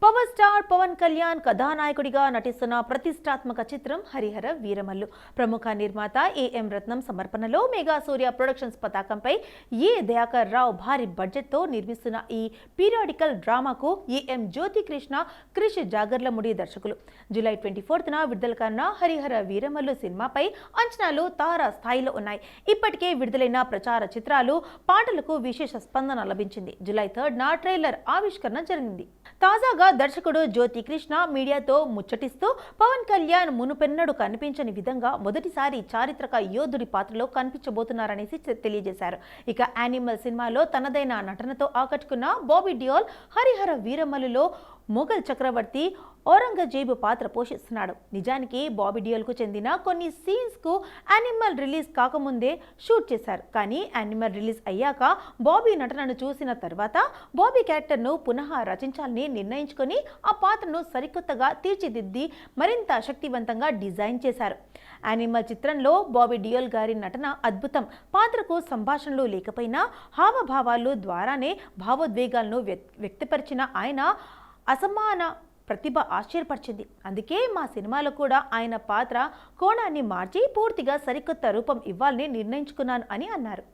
Power star Pawan Kalyan కథానాయకుడిగా నటిస్తున్న ప్రతిష్టాత్మక చిత్రం హరిహర వీరమల్లు. ప్రముఖ నిర్మాత ఏఎం రత్నం సమర్పణలో మెగా సూర్య ప్రొడక్షన్స్ పతాకంపై దయాకర్ రావు భారీ బడ్జెట్తో నిర్మిస్తున్న ఈ పీరియాడికల్ డ్రామాకు ఏఎం జ్యోతికృష్ణ, క్రిష్ జాగర్లముడి దర్శకులు. జూలై 24న విడుదల కానున్న హరిహర వీరమల్లు సినిమాపై అంచనాలు తారా స్థాయిలో ఉన్నాయి. ఇప్పటికే విడుదలైన ప్రచార చిత్రాలు, పాటలకు విశేష స్పందన లభించింది. జూలై 3న ట్రైలర్ ఆవిష్కరణ జరిగింది. తాజాగా దర్శకుడు జ్యోతికృష్ణ మీడియాతో ముచ్చటిస్తూ పవన్ కళ్యాణ్ మునుపెన్నడూ కనిపించని విధంగా మొదటిసారి చారిత్రక యోధుడి పాత్రలో కనిపించబోతున్నారనేసి తెలియజేశారు. ఇక యానిమల్ సినిమాలో తనదైన నటనతో ఆకట్టుకున్న బాబీ డియోల్ హరిహర వీరమల్లులో మొఘల్ చక్రవర్తి ఔరంగజేబు పాత్ర పోషిస్తున్నాడు. నిజానికి బాబీ డియోల్కు చెందిన కొన్ని సీన్స్కు యానిమల్ రిలీజ్ కాకముందే షూట్ చేశారు. కానీ యానిమల్ రిలీజ్ అయ్యాక బాబీ నటనను చూసిన తర్వాత బాబీ క్యారెక్టర్ను పునః రచించాలని నిర్ణయించుకొని ఆ పాత్రను సరికొత్తగా తీర్చిదిద్ది మరింత శక్తివంతంగా డిజైన్ చేశారు. యానిమల్ చిత్రంలో బాబీ డియోల్ గారి నటన అద్భుతం. పాత్రకు సంభాషణలు లేకపోయినా హావభావాలు ద్వారానే భావోద్వేగాలను వ్యక్తపరిచిన ఆయన అసమాన ప్రతిభ ఆశ్చర్యపరిచింది. అందుకే మా సినిమాలో కూడా ఆయన పాత్ర కోణాన్ని మార్చి పూర్తిగా సరికొత్త రూపం ఇవ్వాలని నిర్ణయించుకున్నాను అని అన్నారు.